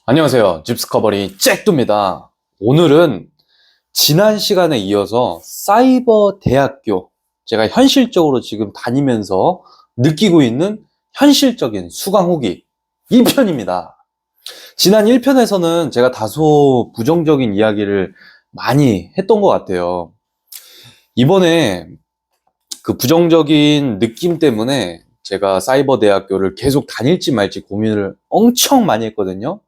안녕하세요. 집스커버리 잭두입니다. 오늘은 지난 시간에 이어서 사이버 대학교, 제가 현실적으로 지금 다니면서 느끼고 있는 현실적인 수강 후기 2편입니다. 지난 1편에서는 제가 다소 부정적인 이야기를 많이 했던 것 같아요. 이번에 그 부정적인 느낌 때문에 제가 사이버 대학교를 계속 다닐지 말지 고민을 엄청 많이 했거든요.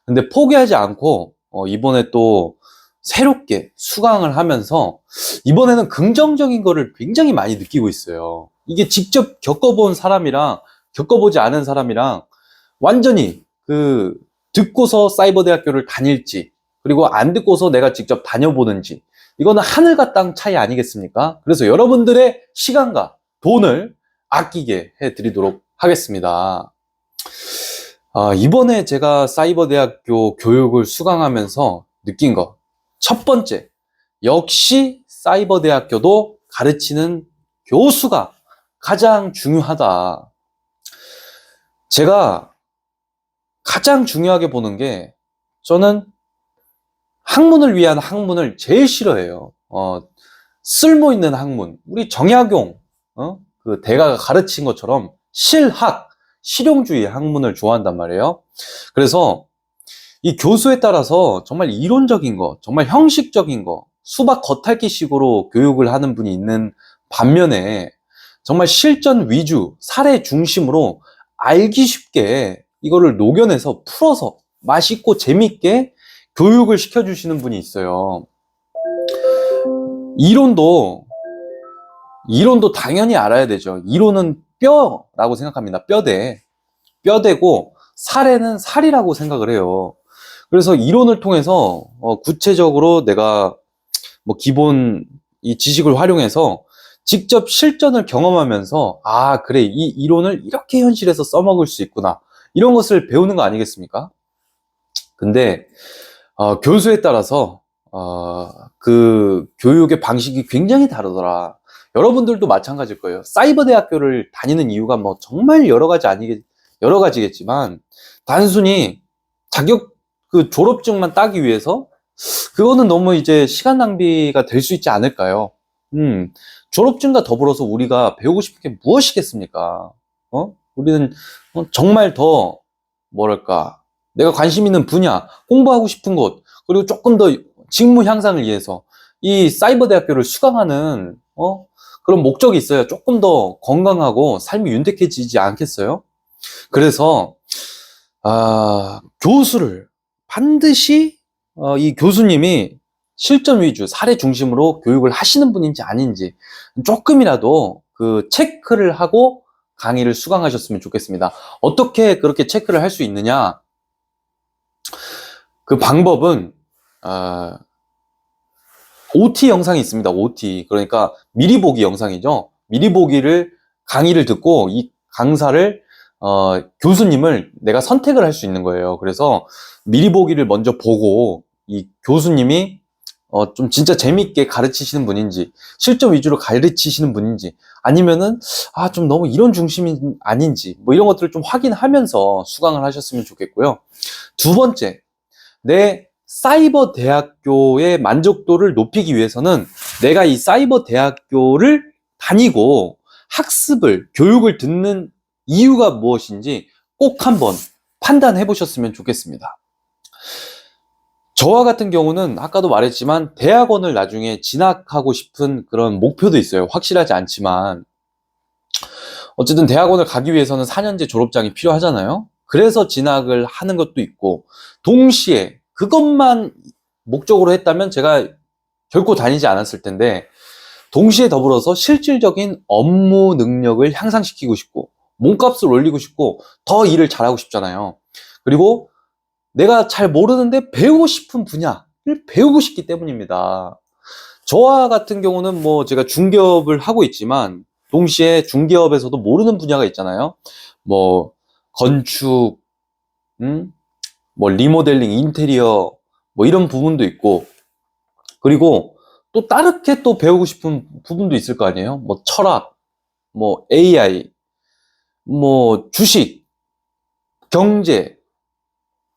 근데 포기하지 않고 이번에 또 새롭게 수강을 하면서 이번에는 긍정적인 거를 굉장히 많이 느끼고 있어요. 이게 직접 겪어본 사람이랑 겪어보지 않은 사람이랑 완전히 그 듣고서 사이버 대학교를 다닐지, 그리고 안 듣고서 내가 직접 다녀보는지, 이거는 하늘과 땅 차이 아니겠습니까? 그래서 여러분들의 시간과 돈을 아끼게 해드리도록 하겠습니다. 이번에 제가 사이버 대학교 교육을 수강하면서 느낀 거, 첫 번째, 역시 사이버 대학교도 가르치는 교수가 가장 중요하다. 제가 가장 중요하게 보는 게, 저는 학문을 위한 학문을 제일 싫어해요. 쓸모 있는 학문, 우리 정약용 그 대가가 가르친 것처럼 실학, 실용주의 학문을 좋아한단 말이에요. 그래서 이 교수에 따라서 정말 이론적인 거, 정말 형식적인 거, 수박 겉핥기식으로 교육을 하는 분이 있는 반면에 정말 실전 위주, 사례 중심으로 알기 쉽게 이거를 녹여내서 풀어서 맛있고 재밌게 교육을 시켜주시는 분이 있어요. 이론도 당연히 알아야 되죠. 이론은 뼈라고 생각합니다. 뼈대고 사례는 살이라고 생각을 해요. 그래서 이론을 통해서 구체적으로 내가 뭐 기본 이 지식을 활용해서 직접 실전을 경험하면서, 그래, 이 이론을 이렇게 현실에서 써먹을 수 있구나, 이런 것을 배우는 거 아니겠습니까? 근데 교수에 따라서 그 교육의 방식이 굉장히 다르더라. 여러분들도 마찬가지일 거예요. 사이버 대학교를 다니는 이유가 뭐 정말 여러 가지겠지만, 단순히 자격 그 졸업증만 따기 위해서, 그거는 너무 이제 시간 낭비가 될 수 있지 않을까요? 졸업증과 더불어서 우리가 배우고 싶은 게 무엇이겠습니까? 우리는 정말 더, 뭐랄까, 내가 관심 있는 분야, 공부하고 싶은 곳, 그리고 조금 더 직무 향상을 위해서 이 사이버 대학교를 수강하는 그런 목적이 있어야 조금 더 건강하고 삶이 윤택해지지 않겠어요? 그래서 교수를 반드시 이 교수님이 실전 위주, 사례 중심으로 교육을 하시는 분인지 아닌지 조금이라도 그 체크를 하고 강의를 수강하셨으면 좋겠습니다. 어떻게 그렇게 체크를 할 수 있느냐? 그 방법은 OT 영상이 있습니다. OT. 그러니까 미리 보기 영상이죠. 미리 보기를, 강의를 듣고 이 강사를 교수님을 내가 선택을 할 수 있는 거예요. 그래서 미리 보기를 먼저 보고 이 교수님이 좀 진짜 재밌게 가르치시는 분인지, 실전 위주로 가르치시는 분인지, 아니면은 좀 너무 이론 중심이 아닌지, 뭐 이런 것들을 좀 확인하면서 수강을 하셨으면 좋겠고요. 두 번째, 내 사이버 대학교의 만족도를 높이기 위해서는 내가 이 사이버 대학교를 다니고 교육을 듣는 이유가 무엇인지 꼭 한번 판단해 보셨으면 좋겠습니다. 저와 같은 경우는 아까도 말했지만 대학원을 나중에 진학하고 싶은 그런 목표도 있어요. 확실하지 않지만 어쨌든 대학원을 가기 위해서는 4년제 졸업장이 필요하잖아요. 그래서 진학을 하는 것도 있고, 동시에 그것만 목적으로 했다면 제가 결코 다니지 않았을 텐데, 동시에 더불어서 실질적인 업무 능력을 향상시키고 싶고, 몸값을 올리고 싶고, 더 일을 잘하고 싶잖아요. 그리고 내가 잘 모르는데 배우고 싶은 분야를 배우고 싶기 때문입니다. 저와 같은 경우는 뭐 제가 중개업을 하고 있지만, 동시에 중개업에서도 모르는 분야가 있잖아요. 뭐 건축, 뭐 리모델링, 인테리어, 뭐 이런 부분도 있고, 그리고 또 다르게 또 배우고 싶은 부분도 있을 거 아니에요. 뭐 철학, 뭐 AI, 뭐 주식, 경제,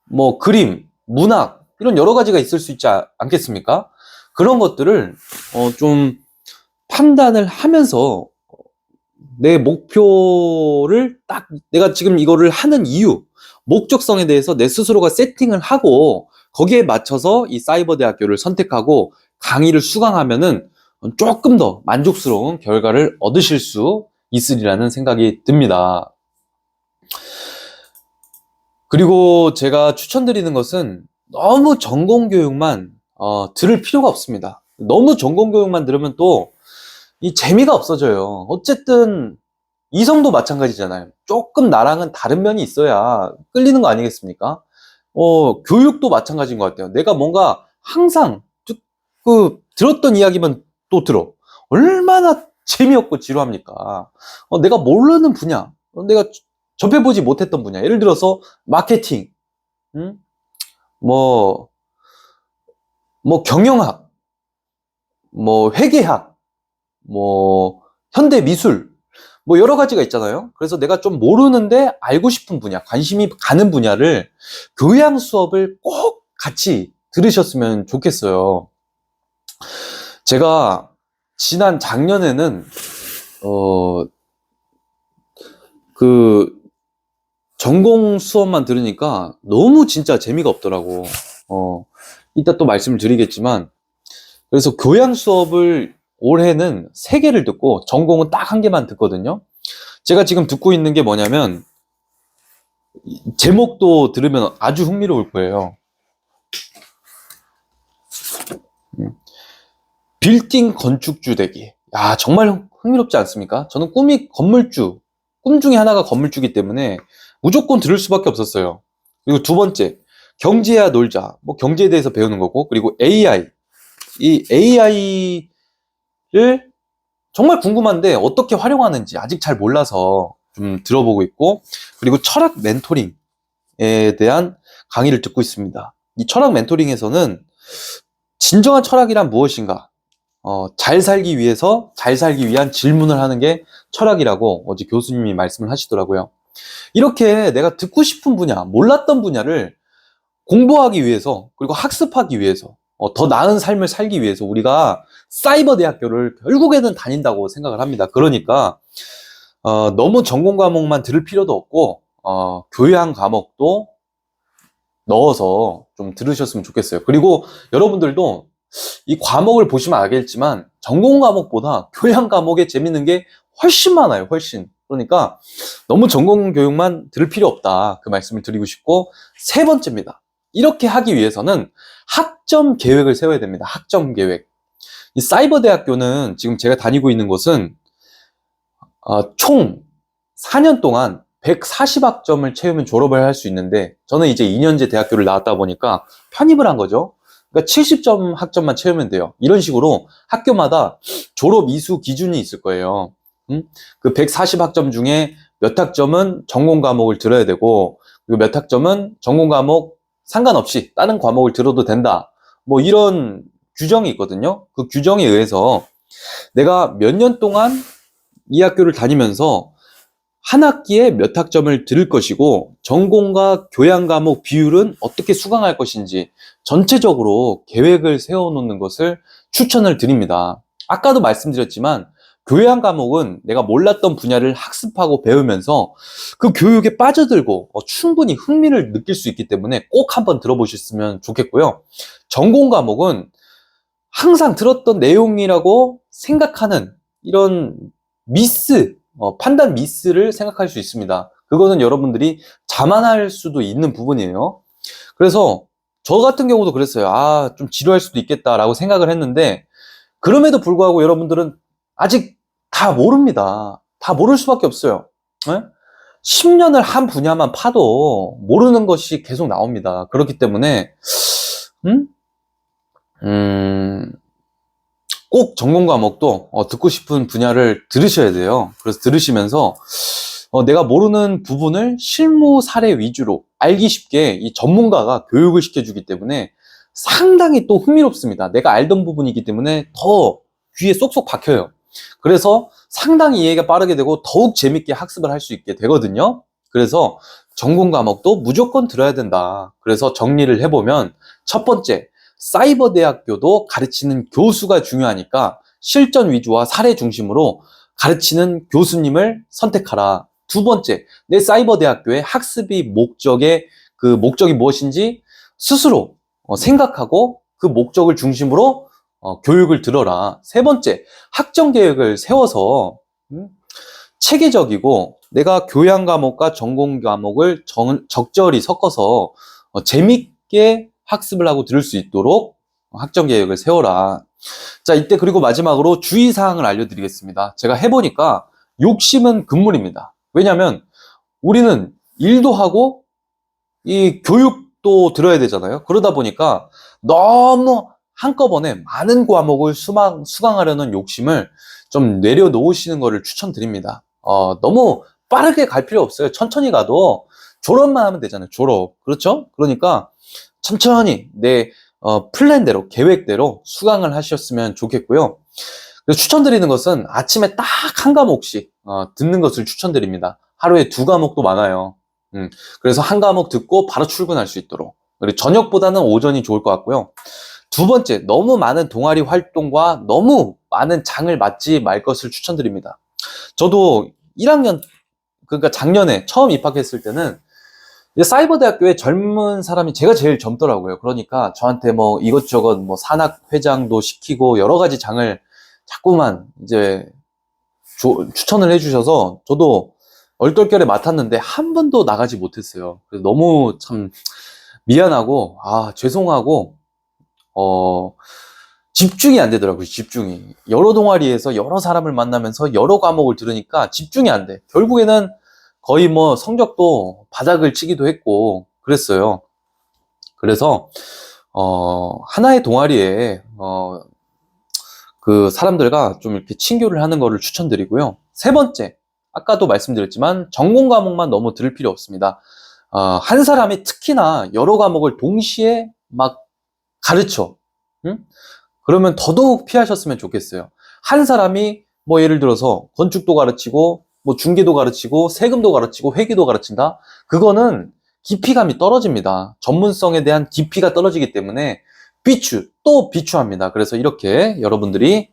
뭐 그림, 문학 이런 여러 가지가 있을 수 있지 않겠습니까? 그런 것들을 좀 판단을 하면서 내 목표를 딱 내가 지금 이거를 하는 이유, 목적성에 대해서 내 스스로가 세팅을 하고 거기에 맞춰서 이 사이버 대학교를 선택하고 강의를 수강하면은 조금 더 만족스러운 결과를 얻으실 수 있으리라는 생각이 듭니다. 그리고 제가 추천드리는 것은 너무 전공 교육만 들을 필요가 없습니다. 너무 전공 교육만 들으면 또 이 재미가 없어져요. 어쨌든 이성도 마찬가지잖아요. 조금 나랑은 다른 면이 있어야 끌리는 거 아니겠습니까? 교육도 마찬가지인 것 같아요. 내가 뭔가 항상 들었던 이야기만 또 들어. 얼마나 재미없고 지루합니까? 내가 모르는 분야, 내가 접해보지 못했던 분야. 예를 들어서 마케팅, 음? 뭐, 뭐 경영학, 뭐 회계학, 뭐 현대 미술, 뭐 여러 가지가 있잖아요. 그래서 내가 좀 모르는데 알고 싶은 분야, 관심이 가는 분야를 교양 수업을 꼭 같이 들으셨으면 좋겠어요. 제가 지난 작년에는 그 전공 수업만 들으니까 너무 진짜 재미가 없더라고. 이따 또 말씀을 드리겠지만, 그래서 교양 수업을 올해는 3개를 듣고 전공은 딱 1개만 듣거든요. 제가 지금 듣고 있는 게 뭐냐면 제목도 들으면 아주 흥미로울 거예요. 빌딩 건축주 되기. 야, 정말 흥미롭지 않습니까? 저는 꿈이 건물주, 꿈 중에 하나가 건물주기 때문에 무조건 들을 수밖에 없었어요. 그리고 2번째, 경제야 놀자. 뭐 경제에 대해서 배우는 거고, 그리고 AI. 이 AI를 정말 궁금한데 어떻게 활용하는지 아직 잘 몰라서 좀 들어보고 있고, 그리고 철학 멘토링에 대한 강의를 듣고 있습니다. 이 철학 멘토링에서는 진정한 철학이란 무엇인가, 잘 살기 위해서 잘 살기 위한 질문을 하는 게 철학이라고 어제 교수님이 말씀을 하시더라고요. 이렇게 내가 듣고 싶은 분야, 몰랐던 분야를 공부하기 위해서, 그리고 학습하기 위해서, 더 나은 삶을 살기 위해서 우리가 사이버 대학교를 결국에는 다닌다고 생각을 합니다. 그러니까 너무 전공 과목만 들을 필요도 없고 교양 과목도 넣어서 좀 들으셨으면 좋겠어요. 그리고 여러분들도 이 과목을 보시면 알겠지만 전공 과목보다 교양 과목에 재밌는 게 훨씬 많아요. 훨씬. 그러니까 너무 전공 교육만 들을 필요 없다. 그 말씀을 드리고 싶고, 3번째입니다. 이렇게 하기 위해서는 학점 계획을 세워야 됩니다. 학점 계획. 이 사이버 대학교는 지금 제가 다니고 있는 곳은 총 4년 동안 140학점을 채우면 졸업을 할 수 있는데, 저는 이제 2년제 대학교를 나왔다 보니까 편입을 한 거죠. 그러니까 70점 학점만 채우면 돼요. 이런 식으로 학교마다 졸업 이수 기준이 있을 거예요. 그 140학점 중에 몇 학점은 전공 과목을 들어야 되고, 그리고 몇 학점은 전공 과목 상관없이 다른 과목을 들어도 된다. 뭐 이런 규정이 있거든요. 그 규정에 의해서 내가 몇 년 동안 이 학교를 다니면서 한 학기에 몇 학점을 들을 것이고, 전공과 교양 과목 비율은 어떻게 수강할 것인지 전체적으로 계획을 세워놓는 것을 추천을 드립니다. 아까도 말씀드렸지만 교양 과목은 내가 몰랐던 분야를 학습하고 배우면서 그 교육에 빠져들고 충분히 흥미를 느낄 수 있기 때문에 꼭 한번 들어보셨으면 좋겠고요. 전공 과목은 항상 들었던 내용이라고 생각하는 이런 판단 미스를 생각할 수 있습니다. 그거는 여러분들이 자만할 수도 있는 부분이에요. 그래서 저 같은 경우도 그랬어요. 좀 지루할 수도 있겠다라고 생각을 했는데, 그럼에도 불구하고 여러분들은 아직 다 모릅니다. 다 모를 수밖에 없어요. 10년을 한 분야만 파도 모르는 것이 계속 나옵니다. 그렇기 때문에 꼭 전공 과목도 듣고 싶은 분야를 들으셔야 돼요. 그래서 들으시면서 내가 모르는 부분을 실무 사례 위주로 알기 쉽게 이 전문가가 교육을 시켜주기 때문에 상당히 또 흥미롭습니다. 내가 알던 부분이기 때문에 더 귀에 쏙쏙 박혀요. 그래서 상당히 이해가 빠르게 되고 더욱 재밌게 학습을 할 수 있게 되거든요. 그래서 전공 과목도 무조건 들어야 된다. 그래서 정리를 해보면 첫 번째, 사이버대학교도 가르치는 교수가 중요하니까 실전 위주와 사례 중심으로 가르치는 교수님을 선택하라. 두 번째, 내 사이버대학교의 학습이 그 목적이 무엇인지 스스로 생각하고 그 목적을 중심으로 교육을 들어라. 세 번째, 학점 계획을 세워서 체계적이고 내가 교양 과목과 전공 과목을 적절히 섞어서 재밌게 학습을 하고 들을 수 있도록 학점 계획을 세워라. 자, 이때 그리고 마지막으로 주의사항을 알려드리겠습니다. 제가 해보니까 욕심은 금물입니다. 왜냐하면 우리는 일도 하고 이 교육도 들어야 되잖아요. 그러다 보니까 너무 한꺼번에 많은 과목을 수강하려는 욕심을 좀 내려놓으시는 것을 추천드립니다. 너무 빠르게 갈 필요 없어요. 천천히 가도 졸업만 하면 되잖아요. 졸업. 그렇죠? 그러니까 천천히 내 플랜대로, 계획대로 수강을 하셨으면 좋겠고요. 그래서 추천드리는 것은 아침에 딱 한 과목씩 듣는 것을 추천드립니다. 하루에 2과목도 많아요. 그래서 한 과목 듣고 바로 출근할 수 있도록. 그리고 저녁보다는 오전이 좋을 것 같고요. 두 번째, 너무 많은 동아리 활동과 너무 많은 장을 맞지 말 것을 추천드립니다. 저도 1학년, 그러니까 작년에 처음 입학했을 때는 사이버대학교에 젊은 사람이 제가 제일 젊더라고요. 그러니까 저한테 뭐 이것저것 뭐 산학회장도 시키고 여러 가지 장을 자꾸만 이제 추천을 해주셔서 저도 얼떨결에 맡았는데 한 번도 나가지 못했어요. 그래서 너무 참 미안하고, 죄송하고, 집중이 안 되더라고요, 집중이. 여러 동아리에서 여러 사람을 만나면서 여러 과목을 들으니까 집중이 안 돼. 결국에는 거의 뭐 성적도 바닥을 치기도 했고, 그랬어요. 그래서, 하나의 동아리에, 그 사람들과 좀 이렇게 친교를 하는 거를 추천드리고요. 세 번째, 아까도 말씀드렸지만 전공 과목만 너무 들을 필요 없습니다. 한 사람이 특히나 여러 과목을 동시에 막 가르쳐. 응? 그러면 더더욱 피하셨으면 좋겠어요. 한 사람이 뭐 예를 들어서 건축도 가르치고 뭐 중개도 가르치고 세금도 가르치고 회계도 가르친다? 그거는 깊이감이 떨어집니다. 전문성에 대한 깊이가 떨어지기 때문에 또 비추합니다. 그래서 이렇게 여러분들이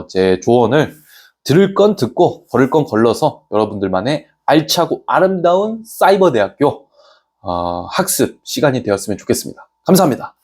제 조언을 들을 건 듣고 걸을 건 걸러서 여러분들만의 알차고 아름다운 사이버대학교 학습 시간이 되었으면 좋겠습니다. 감사합니다.